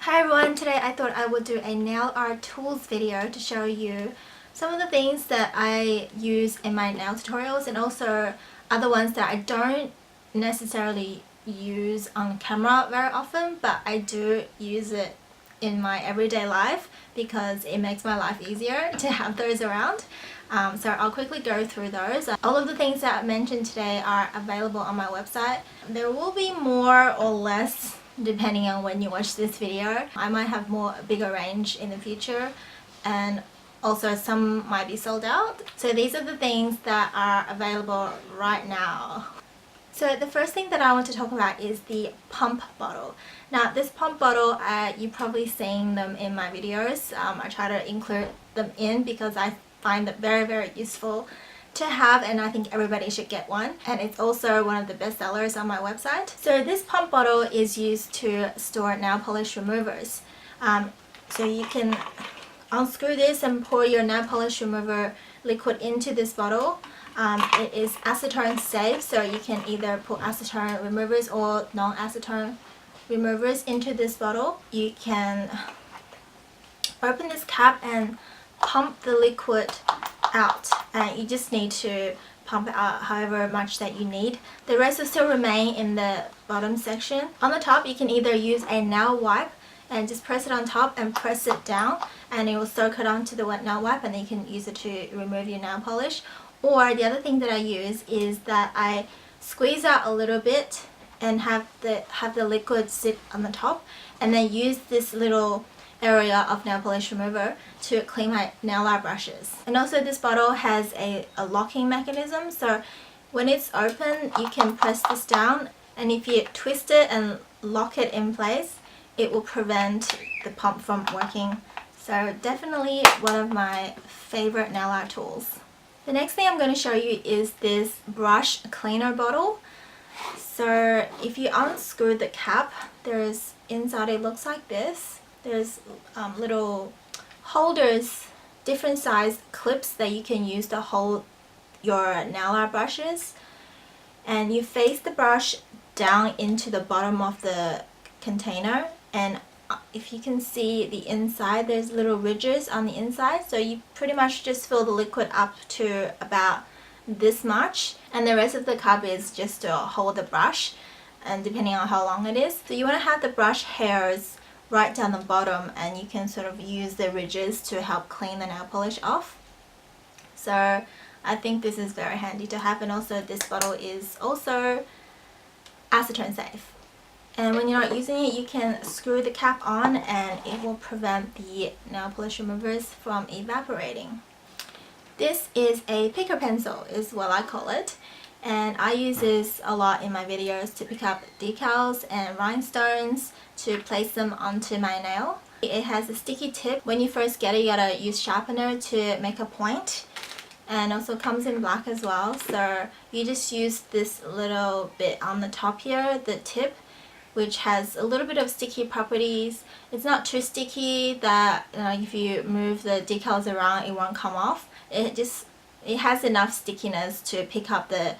Hi everyone, today I thought I would do a nail art tools video to show you some of the things that I use in my nail tutorials and also other ones that I don't necessarily use on camera very often, but I do use it in my everyday life because it makes my life easier to have those around. So I'll quickly go through those. All of the things that I mentioned today are available on my website. There will be more or less depending on when you watch this video. I might have a bigger range in the future, and also some might be sold out. So these are the things that are available right now. So the first thing that I want to talk about is the pump bottle. Now this pump bottle, you've probably seen them in my videos. I try to include them in because I find it very useful to have, and I think everybody should get one, and it's also one of the best sellers on my website. So this pump bottle is used to store nail polish removers. So you can unscrew this and pour your nail polish remover liquid into this bottle. It is acetone safe, so you can either put acetone removers or non-acetone removers into this bottle. You can open this cap and pump the liquid out, and you just need to pump it out however much that you need. The rest will still remain in the bottom section. On the top you can either use a nail wipe and just press it on top and press it down, and it will soak it onto the wet nail wipe, and then you can use it to remove your nail polish. Or the other thing that I use is that I squeeze out a little bit and have the liquid sit on the top, and then use this little area of nail polish remover to clean my nail art brushes. And also this bottle has a locking mechanism, so when it's open you can press this down, and if you twist it and lock it in place, it will prevent the pump from working. So definitely one of my favorite nail art tools. The next thing I'm going to show you is this brush cleaner bottle. So if you unscrew the cap, there's inside, it looks like this. There's little holders, different size clips that you can use to hold your nail art brushes, and you face the brush down into the bottom of the container, and if you can see the inside, there's little ridges on the inside, so you pretty much just fill the liquid up to about this much, and the rest of the cup is just to hold the brush, and depending on how long it is. So you want to have the brush hairs right down the bottom, and you can sort of use the ridges to help clean the nail polish off. So I think this is very handy to have, and also this bottle is also acetone safe. And when you're not using it, you can screw the cap on and it will prevent the nail polish removers from evaporating. This is a picker pencil is what I call it, and I use this a lot in my videos to pick up decals and rhinestones to place them onto my nail. It has a sticky tip. When you first get it, you gotta use sharpener to make a point, and also comes in black as well. So you just use this little bit on the top here, the tip, which has a little bit of sticky properties. It's not too sticky that if you move the decals around it won't come off. It has enough stickiness to pick up the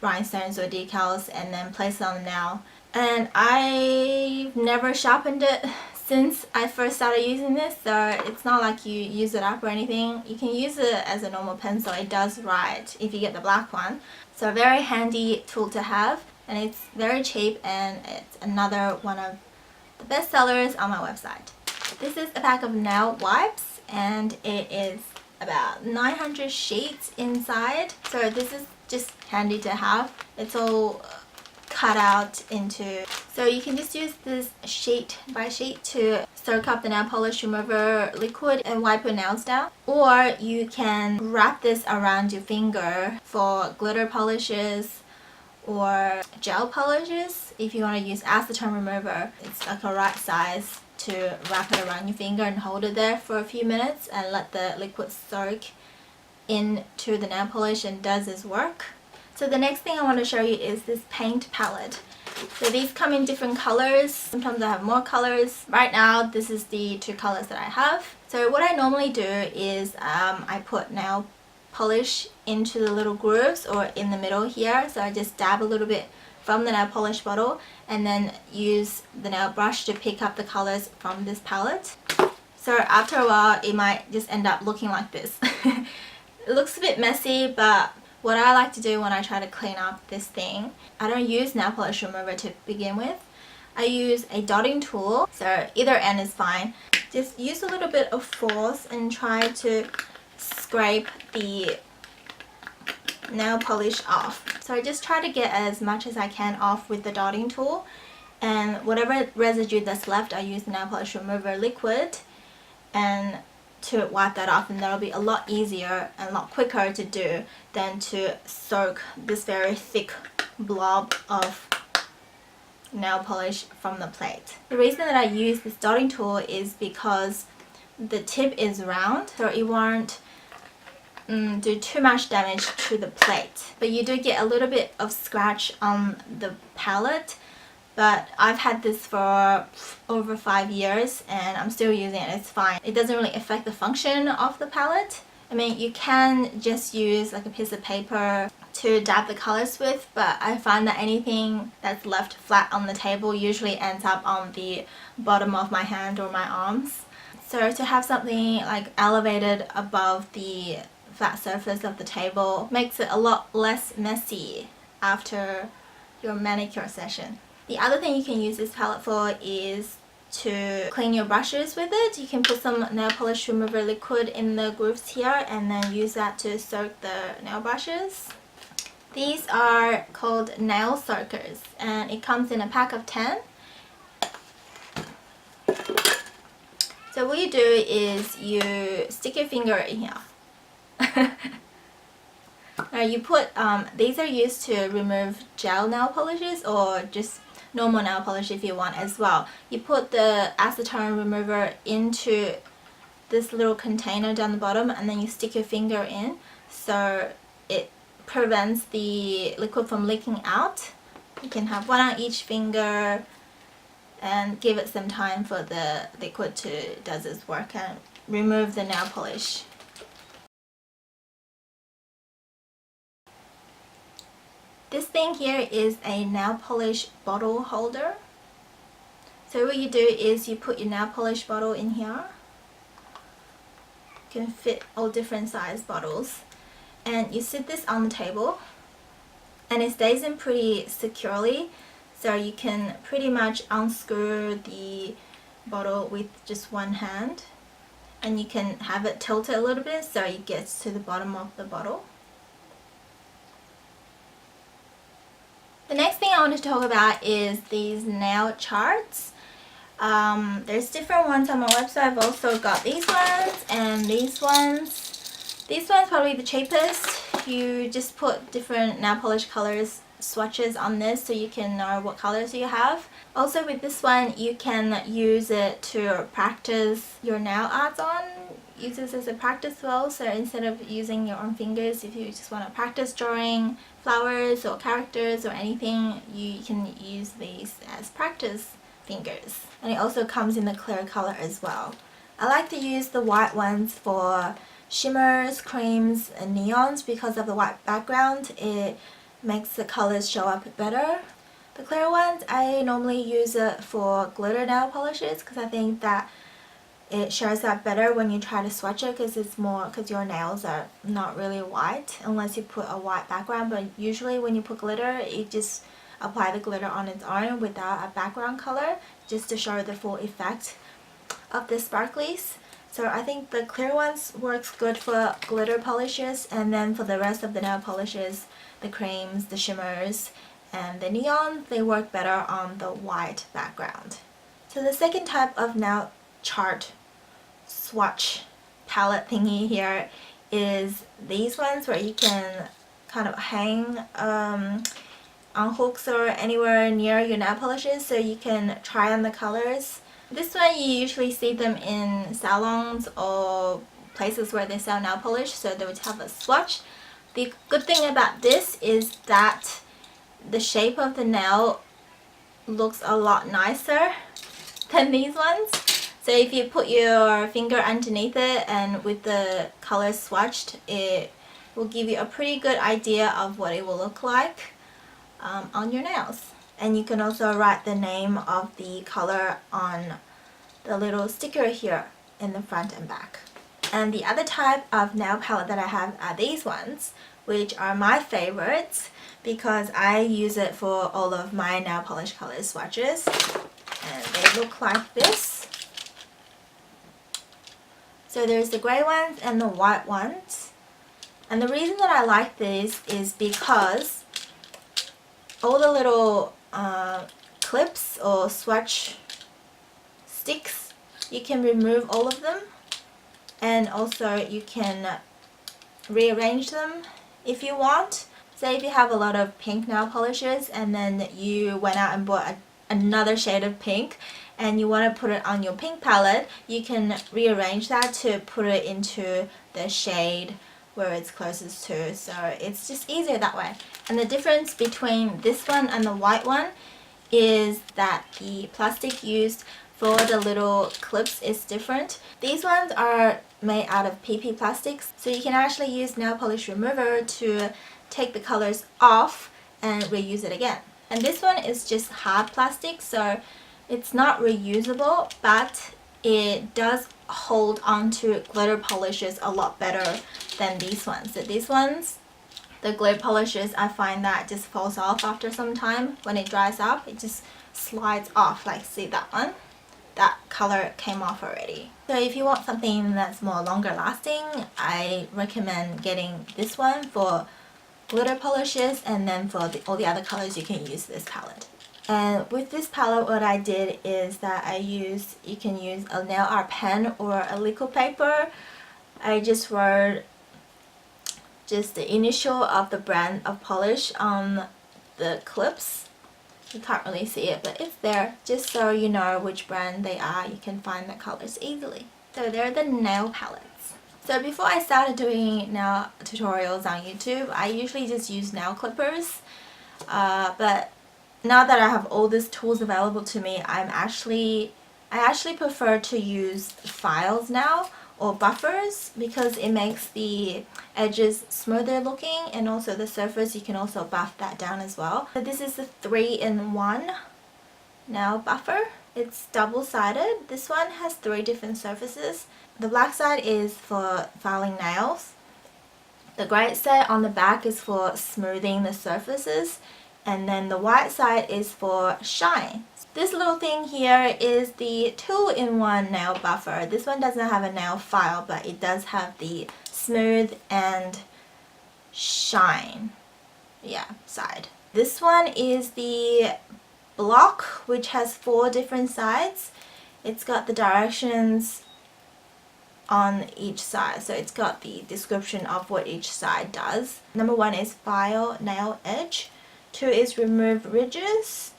rhinestones or decals and then place it on the nail. And I've never sharpened it since I first started using this, so it's not like you use it up or anything. You can use it as a normal pencil. It does write if you get the black one. So a very handy tool to have, and it's very cheap, and it's another one of the best sellers on my website. This is a pack of nail wipes, and it is about 900 sheets inside. So this is just handy to have. It's all cut out into, so you can just use this sheet by sheet to soak up the nail polish remover liquid and wipe your nails down, or you can wrap this around your finger for glitter polishes or gel polishes. If you want to use acetone remover, it's like a right size to wrap it around your finger and hold it there for a few minutes and let the liquid soak into the nail polish, and does its work. So the next thing I want to show you is this paint palette. So these come in different colors. Sometimes I have more colors. Right now this is the two colors that I have. So what I normally do is I put nail polish into the little grooves or in the middle here. So I just dab a little bit from the nail polish bottle and then use the nail brush to pick up the colors from this palette. So after a while it might just end up looking like this. It looks a bit messy, but what I like to do when I try to clean up this thing, I don't use nail polish remover to begin with. I use a dotting tool, so either end is fine. Just use a little bit of force and try to scrape the nail polish off. So I just try to get as much as I can off with the dotting tool, and whatever residue that's left I use the nail polish remover liquid and to wipe that off, and that'll be a lot easier and a lot quicker to do than to soak this very thick blob of nail polish from the plate. The reason that I use this dotting tool is because the tip is round, so it won't do too much damage to the plate, but you do get a little bit of scratch on the palette. But I've had this for over 5 years and I'm still using it. It's fine. It doesn't really affect the function of the palette. I mean, you can just use like a piece of paper to dab the colors with, but I find that anything that's left flat on the table usually ends up on the bottom of my hand or my arms. So to have something like elevated above the flat surface of the table makes it a lot less messy after your manicure session. The other thing you can use this palette for is to clean your brushes with it. You can put some nail polish remover liquid in the grooves here and then use that to soak the nail brushes. These are called nail soakers and it comes in a pack of 10. So what you do is you stick your finger in here. Now you put, these are used to remove gel nail polishes or just normal nail polish if you want as well. You put the acetone remover into this little container down the bottom and then you stick your finger in so it prevents the liquid from leaking out. You can have one on each finger and give it some time for the liquid to do its work and remove the nail polish. This thing here is a nail polish bottle holder. So what you do is you put your nail polish bottle in here. You can fit all different size bottles. And you sit this on the table and it stays in pretty securely. So you can pretty much unscrew the bottle with just one hand. And you can have it tilted a little bit so it gets to the bottom of the bottle. The next thing I want to talk about is these nail charts. There's different ones on my website. I've also got these ones and these ones. This one's probably the cheapest. You just put different nail polish colors swatches on this so you can know what colors you have. Also with this one you can use it to practice your nail arts on. Use this as a practice well, so instead of using your own fingers, if you just want to practice drawing flowers or characters or anything, you can use these as practice fingers. And it also comes in a clear color as well. I like to use the white ones for shimmers, creams and neons because of the white background. It makes the colors show up better. The clear ones I normally use it for glitter nail polishes because I think that it shows up better when you try to swatch it because your nails are not really white unless you put a white background, but usually when you put glitter you just apply the glitter on its own without a background color just to show the full effect of the sparklies. So I think the clear ones works good for glitter polishes, and then for the rest of the nail polishes, the creams, the shimmers and the neon, they work better on the white background. So the second type of nail chart swatch palette thingy here is these ones where you can kind of hang on hooks or anywhere near your nail polishes so you can try on the colors. This one you usually see them in salons or places where they sell nail polish, so they would have a swatch. The good thing about this is that the shape of the nail looks a lot nicer than these ones. So if you put your finger underneath it and with the colors swatched, it will give you a pretty good idea of what it will look like. on your nails. And you can also write the name of the color on the little sticker here in the front and back. And the other type of nail palette that I have are these ones, which are my favorites because I use it for all of my nail polish color swatches. And they look like this. So there's the grey ones and the white ones. And the reason that I like these is because all the little clips or swatch sticks, you can remove all of them, and also you can rearrange them if you want. Say if you have a lot of pink nail polishes and then you went out and bought another shade of pink and you want to put it on your pink palette, you can rearrange that to put it into the shade where it's closest to, so it's just easier that way. And the difference between this one and the white one is that the plastic used for the little clips is different. These ones are made out of PP plastics, so you can actually use nail polish remover to take the colors off and reuse it again. And this one is just hard plastic, so it's not reusable, but it does hold onto glitter polishes a lot better than these ones. So these ones, the glitter polishes, I find that just falls off after some time. When it dries up, it just slides off. Like, see that one? That color came off already. So if you want something that's more longer lasting, I recommend getting this one for glitter polishes, and then for all the other colors you can use this palette. And with this palette, what I did is that you can use a nail art pen or a liquid paper. I just wrote just the initial of the brand of polish on the clips. You can't really see it, but it's there, just so you know which brand they are. You can find the colors easily. So they're the nail palettes. So before I started doing nail tutorials on YouTube, I usually just use nail clippers, but now that I have all these tools available to me, I actually prefer to use files now, or buffers, because it makes the edges smoother looking, and also the surface you can also buff that down as well. So this is the 3-in-1 nail buffer. It's double-sided. This one has 3 different surfaces. The black side is for filing nails. The grey side on the back is for smoothing the surfaces, and then the white side is for shine. This little thing here is the 2-in-1 nail buffer. This one doesn't have a nail file, but it does have the smooth and shine, side. This one is the block, which has 4 different sides. It's got the directions on each side, so it's got the description of what each side does. Number 1 is file nail edge. 2 is remove ridges.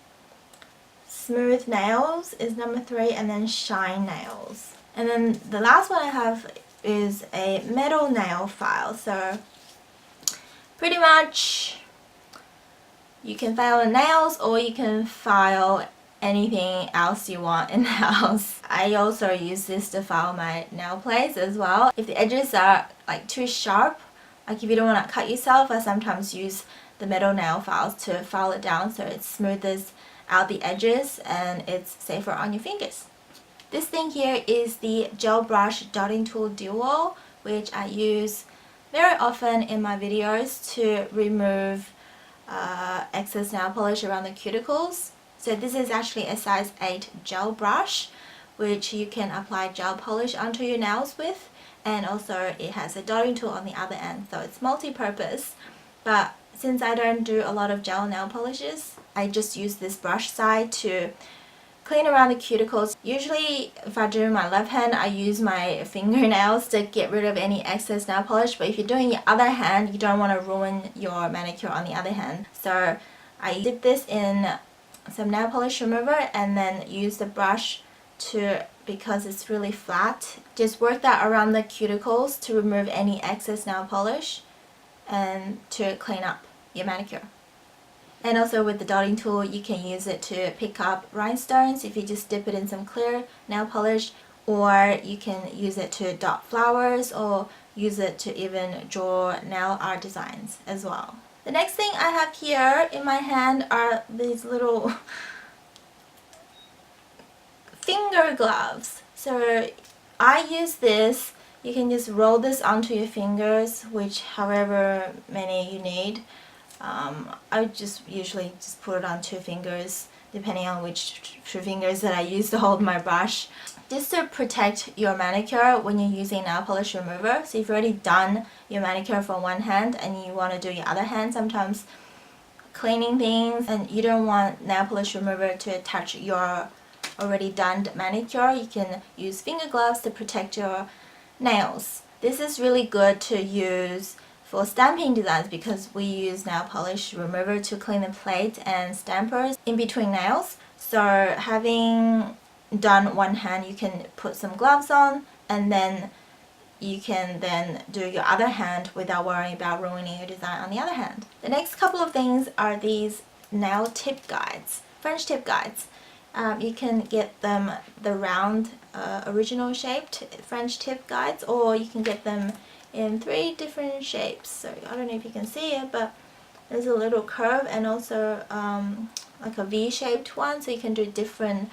Smooth nails is number 3, and then shine nails. And then the last one I have is a metal nail file. So pretty much you can file the nails, or you can file anything else you want in the house. I also use this to file my nail plates as well. If the edges are like too sharp, like if you don't want to cut yourself, I sometimes use the metal nail files to file it down so it smooths out the edges and it's safer on your fingers. This thing here is the Gel Brush Dotting Tool Duo, which I use very often in my videos to remove excess nail polish around the cuticles. So this is actually a size 8 gel brush, which you can apply gel polish onto your nails with, and also it has a dotting tool on the other end, so it's multi-purpose. But since I don't do a lot of gel nail polishes, I just use this brush side to clean around the cuticles. Usually if I do my left hand, I use my fingernails to get rid of any excess nail polish, but if you're doing your other hand, you don't want to ruin your manicure on the other hand. So I dip this in some nail polish remover and then use the brush to, because it's really flat, just work that around the cuticles to remove any excess nail polish and to clean up your manicure. And also with the dotting tool, you can use it to pick up rhinestones if you just dip it in some clear nail polish, or you can use it to dot flowers, or use it to even draw nail art designs as well. The next thing I have here in my hand are these little finger gloves. So I use this. You can just roll this onto your fingers, which however many you need. I just usually just put it on 2 fingers, depending on which 2 fingers that I use to hold my brush. Just to protect your manicure when you're using nail polish remover. So if you've already done your manicure for one hand and you want to do your other hand, sometimes cleaning things and you don't want nail polish remover to touch your already done manicure, you can use finger gloves to protect your nails. This is really good to use for stamping designs because we use nail polish remover to clean the plate and stampers in between nails. So having done one hand, you can put some gloves on and then you can then do your other hand without worrying about ruining your design on the other hand. The next couple of things are these nail tip guides, French tip guides. You can get them the round original shaped French tip guides, or you can get them in 3 different shapes. So I don't know if you can see it, but there's a little curve and also like a V-shaped one, so you can do different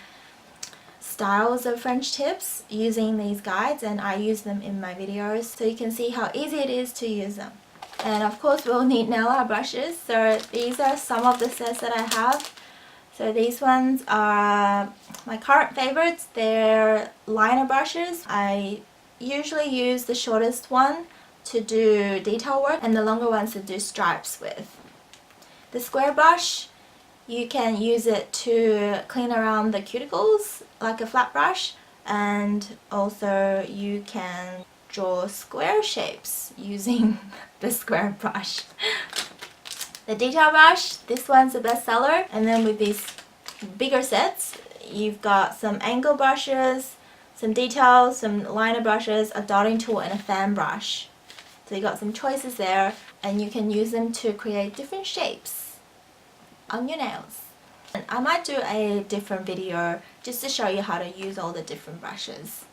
styles of French tips using these guides, and I use them in my videos so you can see how easy it is to use them. And of course we'll need nail art brushes, so these are some of the sets that I have. So these ones are my current favorites. They're liner brushes. I usually use the shortest one to do detail work and the longer ones to do stripes with. The square brush, you can use it to clean around the cuticles like a flat brush, and also you can draw square shapes using the square brush. The detail brush, this one's a bestseller, and then with these bigger sets, you've got some angle brushes, some details, some liner brushes, a dotting tool, and a fan brush. So you got some choices there, and you can use them to create different shapes on your nails. And I might do a different video just to show you how to use all the different brushes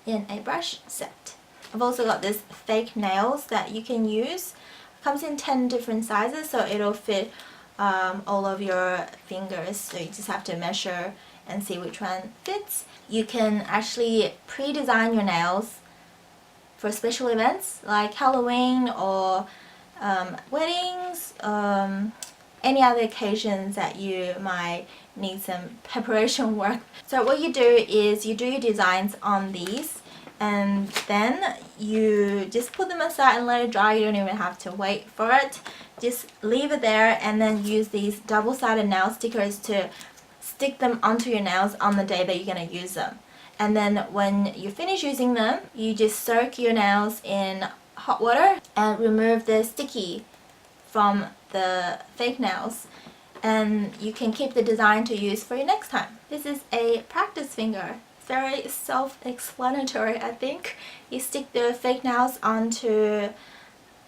in a brush set. I've also got this fake nails that you can use. Comes in 10 different sizes, so it'll fit all of your fingers, so you just have to measure and see which one fits. You can actually pre-design your nails for special events like Halloween or weddings, any other occasions that you might need some preparation work. So what you do is you do your designs on these, and then you just put them aside and let it dry. You don't even have to wait for it. Just leave it there and then use these double-sided nail stickers to stick them onto your nails on the day that you're going to use them. And then when you finish using them, you just soak your nails in hot water and remove the sticky from the fake nails, and you can keep the design to use for your next time. This is a practice finger. Very self-explanatory, I think. You stick the fake nails onto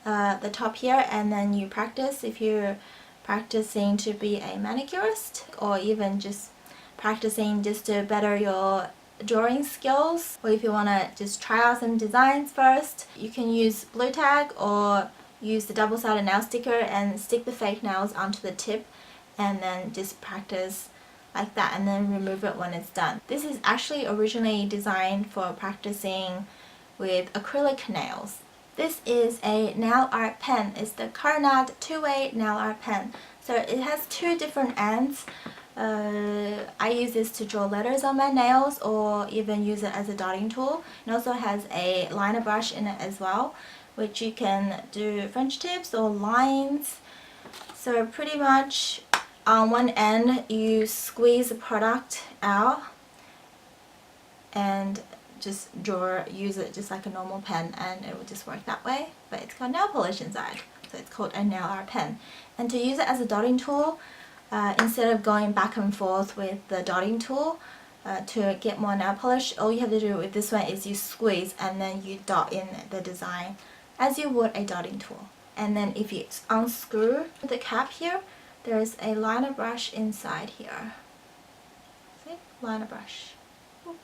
the top here, and then you practice if you're practicing to be a manicurist, or even just practicing just to better your drawing skills, or if you want to just try out some designs first. You can use glue tag or use the double-sided nail sticker and stick the fake nails onto the tip, and then just practice like that, and then remove it when it's done. This is actually originally designed for practicing with acrylic nails. This is a nail art pen. It's the Carnad 2-way nail art pen. So it has 2 different ends. I use this to draw letters on my nails, or even use it as a dotting tool. It also has a liner brush in it as well, which you can do French tips or lines. So pretty much on one end you squeeze the product out and just use it just like a normal pen, and it will just work that way, but it's got nail polish inside, so it's called a nail art pen. And to use it as a dotting tool, instead of going back and forth with the dotting tool to get more nail polish, all you have to do with this one is you squeeze and then you dot in the design as you would a dotting tool. And then if you unscrew the cap here, there's a liner brush inside here. See? Liner brush. Oops.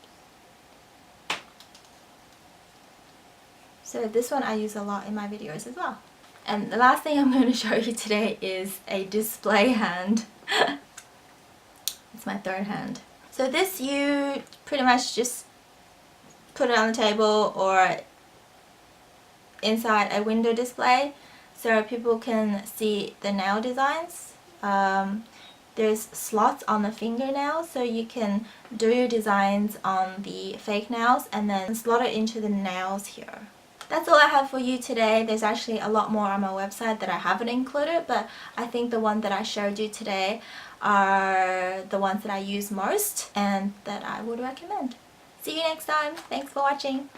So this one I use a lot in my videos as well. And the last thing I'm going to show you today is a display hand. It's my third hand. So this, you pretty much just put it on the table or inside a window display so people can see the nail designs. There's slots on the fingernails, so you can do designs on the fake nails and then slot it into the nails here. That's all I have for you today. There's actually a lot more on my website that I haven't included, but I think the one that I showed you today are the ones that I use most and that I would recommend. See you next time. Thanks for watching.